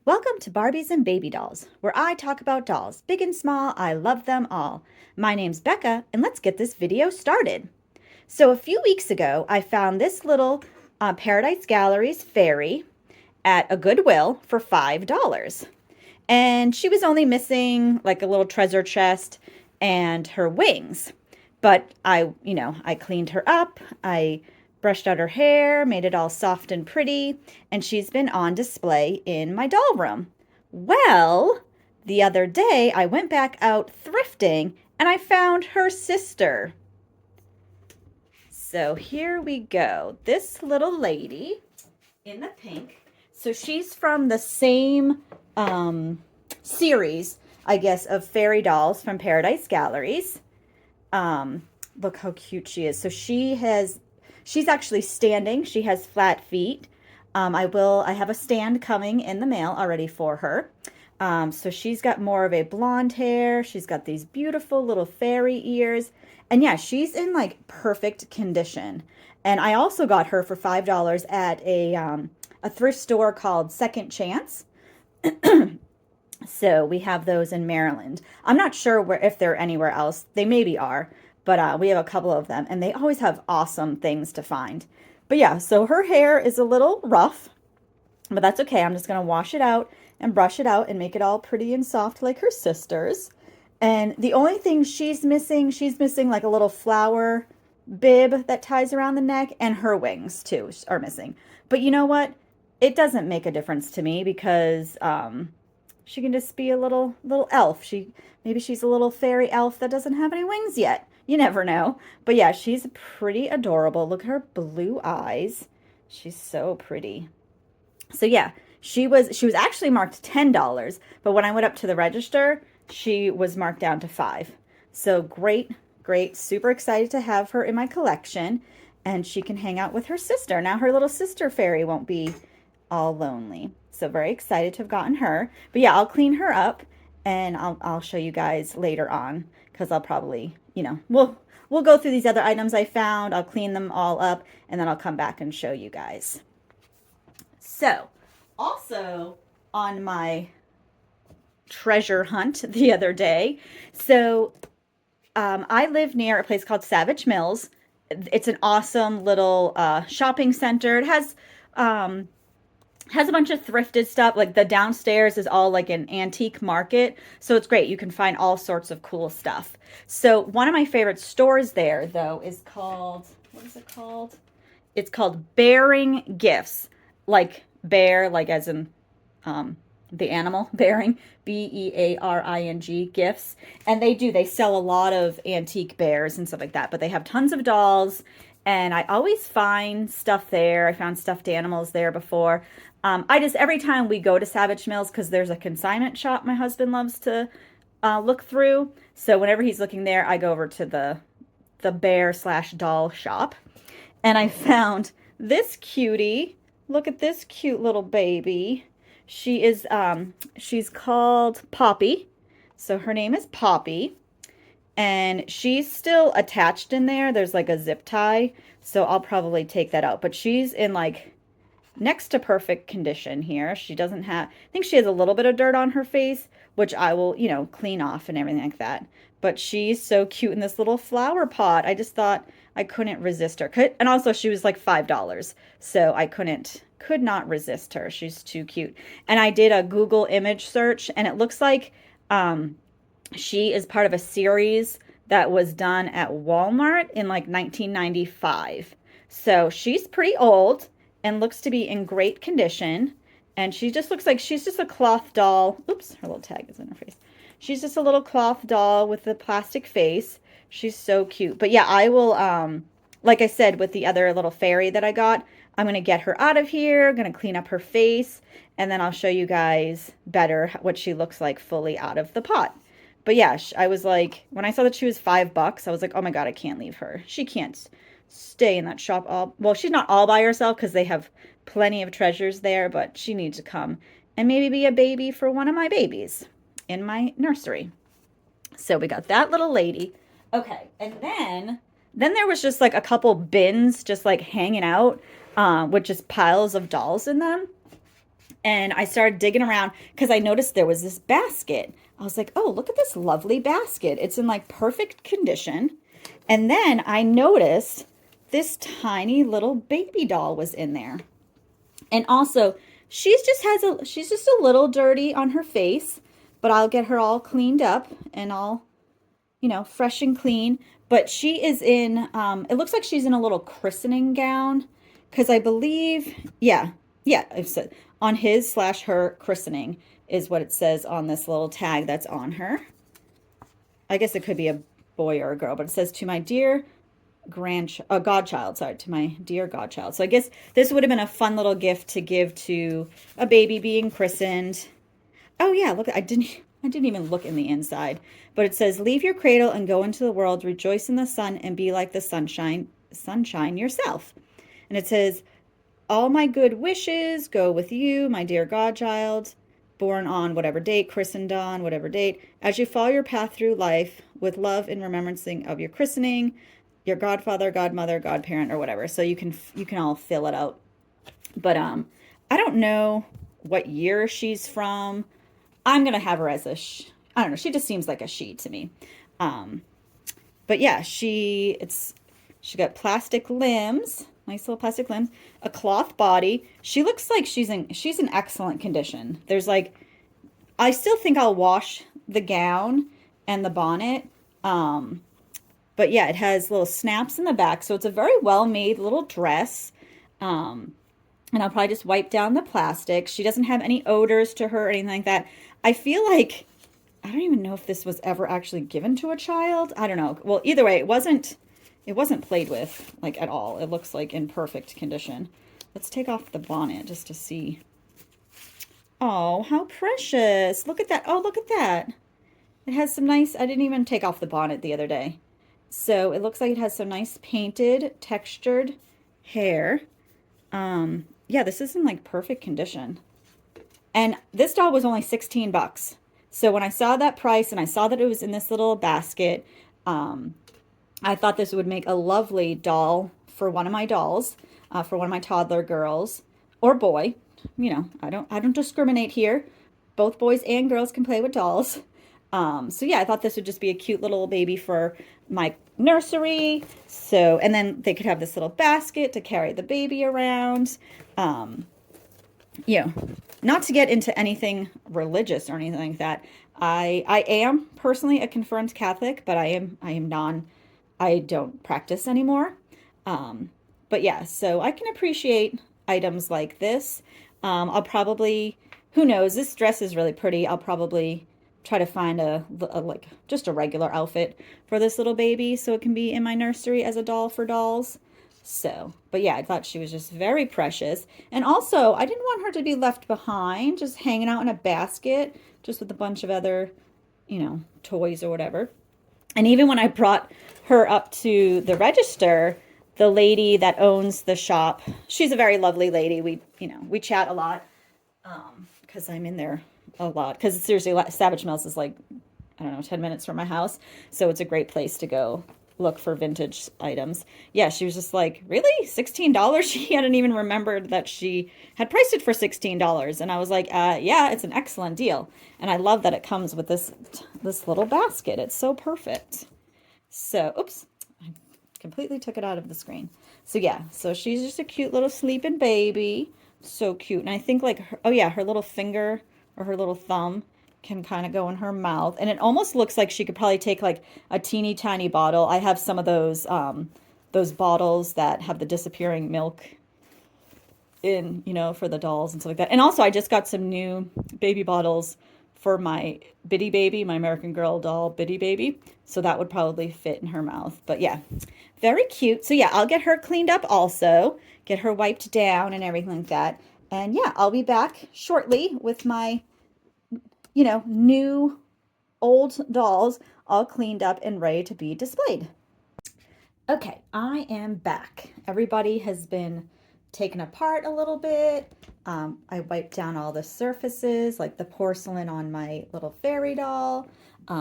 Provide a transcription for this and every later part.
Welcome to Barbies and Baby Dolls, where I talk about dolls, big and small. I love them all. My name's Becca, and let's get this video started. So a few weeks ago, I found this little Paradise Galleries fairy at a Goodwill for $5. And she was only missing like a little treasure chest and her wings. But I cleaned her up. I brushed out her hair, made it all soft and pretty, and she's been on display in my doll room. Well, the other day I went back out thrifting and I found her sister. So here we go. This little lady in the pink. So she's from the same series, I guess, of fairy dolls from Paradise Galleries. Look how cute she is. So she's actually standing. She has flat feet. I have a stand coming in the mail already for her. So she's got more of a blonde hair. She's got these beautiful little fairy ears. And yeah, she's in like perfect condition. And I also got her for $5 at a thrift store called Second Chance. So we have those in Maryland. I'm not sure if they're anywhere else. They maybe are, but we have a couple of them, and they always have awesome things to find. But yeah, so her hair is a little rough, but that's okay. I'm just going to wash it out and brush it out and make it all pretty and soft like her sister's. And the only thing she's missing like a little flower bib that ties around the neck, and her wings too are missing. But you know what? It doesn't make a difference to me because she can just be a little elf. Maybe she's a little fairy elf that doesn't have any wings yet. You never know. But yeah, she's pretty adorable. Look at her blue eyes. She's so pretty. So yeah, she was actually marked $10, but when I went up to the register, she was marked down to 5. So great, great. Super excited to have her in my collection, and she can hang out with her sister. Now her little sister fairy won't be all lonely. So very excited to have gotten her. But yeah, I'll clean her up and I'll show you guys later on, because I'll probably, we'll go through these other items I found. I'll clean them all up and then I'll come back and show you guys. So, also on my treasure hunt the other day, so I live near a place called Savage Mills. It's an awesome little shopping center. It has a bunch of thrifted stuff. Like the downstairs is all like an antique market. So it's great. You can find all sorts of cool stuff. So one of my favorite stores there, though, is called, what is it called? It's called Bearing Gifts. Like bear, like as in the animal, bearing, Bearing gifts. And they sell a lot of antique bears and stuff like that. But they have tons of dolls. And I always find stuff there. I found stuffed animals there before. Every time we go to Savage Mills, because there's a consignment shop my husband loves to look through. So whenever he's looking there, I go over to the bear/doll shop. And I found this cutie. Look at this cute little baby. She's called Poppy. So her name is Poppy. And she's still attached in there. There's like a zip tie. So I'll probably take that out. But she's in like next to perfect condition here. She doesn't have, I think she has a little bit of dirt on her face, which I will, clean off and everything like that. But she's so cute in this little flower pot. I just thought I couldn't resist her. And also she was like $5. So I could not resist her. She's too cute. And I did a Google image search, and it looks like she is part of a series that was done at Walmart in like 1995. So she's pretty old and looks to be in great condition. And she just looks like she's just a cloth doll. Oops, her little tag is in her face. She's just a little cloth doll with the plastic face. She's so cute. But yeah, I will, like I said, with the other little fairy that I got, I'm going to get her out of here, going to clean up her face, and then I'll show you guys better what she looks like fully out of the pot. But yeah, I was like, when I saw that she was $5, I was like, oh my God, I can't leave her. She can't stay in that shop well, she's not all by herself because they have plenty of treasures there, but she needs to come and maybe be a baby for one of my babies in my nursery. So we got that little lady. Okay, and then there was just like a couple bins just like hanging out with just piles of dolls in them. And I started digging around because I noticed there was this basket. I was like, oh, look at this lovely basket. It's in like perfect condition. And then I noticed this tiny little baby doll was in there. And also, she's just a little dirty on her face, but I'll get her all cleaned up and all, fresh and clean. But she is in, it looks like she's in a little christening gown because I believe, yeah, it said on his slash her christening is what it says on this little tag that's on her. I guess it could be a boy or a girl, but it says to my dear godchild, sorry, to my dear godchild. So I guess this would have been a fun little gift to give to a baby being christened. Oh yeah, look, I didn't even look in the inside, but it says, "Leave your cradle and go into the world, rejoice in the sun and be like the sunshine yourself." And it says, "All my good wishes go with you, my dear godchild, born on whatever date, christened on whatever date, as you follow your path through life with love and remembrancing of your christening, your godfather, godmother, godparent, or whatever." So you can all fill it out. But I don't know what year she's from. I'm gonna have her as I don't know. She just seems like a she to me. Um, but yeah, she got plastic limbs, nice little plastic limbs, a cloth body. She looks like she's in excellent condition. There's like I still think I'll wash the gown and the bonnet. Um, but yeah, it has little snaps in the back, so it's a very well made little dress. Um, and I'll probably just wipe down the plastic. She doesn't have any odors to her or anything like that. I feel like I don't even know if this was ever actually given to a child. I don't know. Well, either way, it wasn't played with like at all. It looks like in perfect condition. Let's take off the bonnet just to see. Oh, how precious. Look at that. Oh, look at that. It has some nice, I didn't even take off the bonnet the other day. So it looks like it has some nice painted, textured hair. Yeah, this is in like perfect condition. And this doll was only 16 bucks. So when I saw that price and I saw that it was in this little basket, I thought this would make a lovely doll for one of my dolls, for one of my toddler girls or boy. I don't discriminate here. Both boys and girls can play with dolls. So yeah, I thought this would just be a cute little baby for my nursery. So, and then they could have this little basket to carry the baby around. Um, you know, Not to get into anything religious or anything like that. I am personally a confirmed Catholic, but I don't practice anymore. Um, but yeah, so I can appreciate items like this. I'll probably, who knows, this dress is really pretty. I'll probably try to find like just a regular outfit for this little baby so it can be in my nursery as a doll for dolls. So, but yeah, I thought she was just very precious. And also, I didn't want her to be left behind, just hanging out in a basket, just with a bunch of other, toys or whatever. And even when I brought her up to the register, the lady that owns the shop, she's a very lovely lady. We chat a lot, because I'm in there a lot. Because seriously, Savage Mills is like, I don't know, 10 minutes from my house. So it's a great place to go look for vintage items. Yeah, she was just like, really? $16? She hadn't even remembered that she had priced it for $16. And I was like, yeah, it's an excellent deal. And I love that it comes with this little basket. It's so perfect. So, oops, I completely took it out of the screen. So yeah, so she's just a cute little sleeping baby. So cute. And I think like, oh yeah, her little finger or her little thumb can kind of go in her mouth. And it almost looks like she could probably take like a teeny tiny bottle. I have some of those bottles that have the disappearing milk in, for the dolls and stuff like that. And also I just got some new baby bottles for my Bitty Baby, my American Girl doll Bitty Baby. So that would probably fit in her mouth. But yeah, very cute. So yeah, I'll get her cleaned up also, get her wiped down and everything like that. And yeah, I'll be back shortly with my new old dolls all cleaned up and ready to be displayed. Okay, I am back. Everybody has been taken apart a little bit. I wiped down all the surfaces, like the porcelain on my little fairy doll.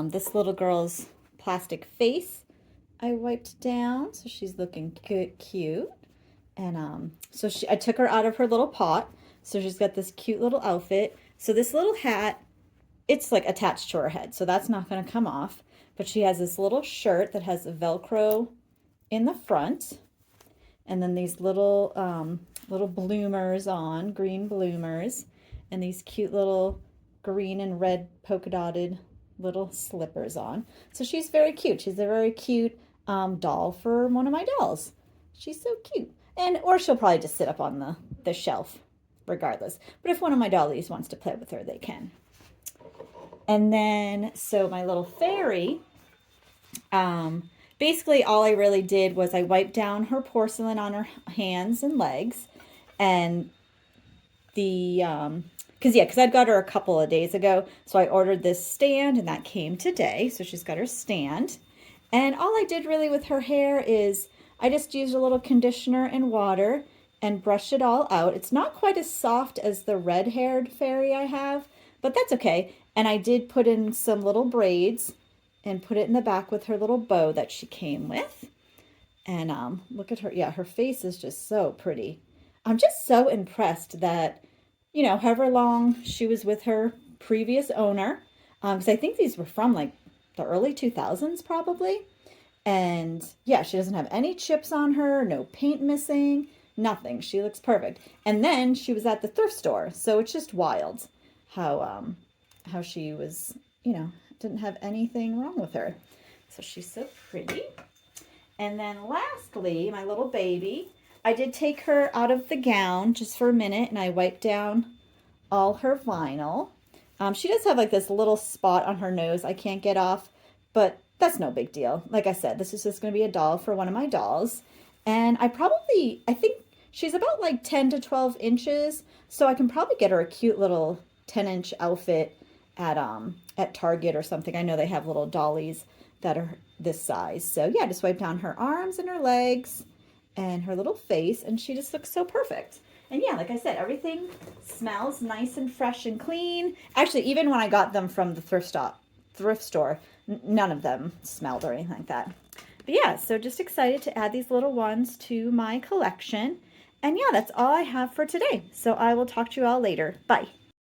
This little girl's plastic face I wiped down, so she's looking good, cute. And I took her out of her little pot So she's got this cute little outfit. So this little hat, it's like attached to her head, so that's not going to come off. But she has this little shirt that has a Velcro in the front, and then these little bloomers on, green bloomers, and these cute little green and red polka dotted little slippers on. So she's very cute. She's a very cute doll for one of my dolls. She's so cute. And or she'll probably just sit up on the shelf regardless. But if one of my dollies wants to play with her, they can. And then, so my little fairy, basically all I really did was I wiped down her porcelain on her hands and legs, and because I'd got her a couple of days ago, so I ordered this stand, and that came today, so she's got her stand. And all I did really with her hair is I just used a little conditioner and water and brushed it all out. It's not quite as soft as the red-haired fairy I have, but that's okay. And I did put in some little braids and put it in the back with her little bow that she came with. And look at her. Yeah, her face is just so pretty. I'm just so impressed that, you know, however long she was with her previous owner, because I think these were from like the early 2000s probably. And yeah, she doesn't have any chips on her, no paint missing, nothing. She looks perfect. And then she was at the thrift store, so it's just wild how she was, you know, didn't have anything wrong with her. So she's so pretty. And then lastly, my little baby, I did take her out of the gown just for a minute, and I wiped down all her vinyl. She does have like this little spot on her nose I can't get off, but that's no big deal. Like I said, this is just going to be a doll for one of my dolls. And I think she's about like 10 to 12 inches, so I can probably get her a cute little 10-inch outfit at Target or something. I know they have little dollies that are this size. So yeah, just wipe down her arms and her legs and her little face, and she just looks so perfect. And yeah, like I said, everything smells nice and fresh and clean. Actually, even when I got them from the thrift store, none of them smelled or anything like that. But yeah, so just excited to add these little ones to my collection. And yeah, that's all I have for today. So I will talk to you all later. Bye.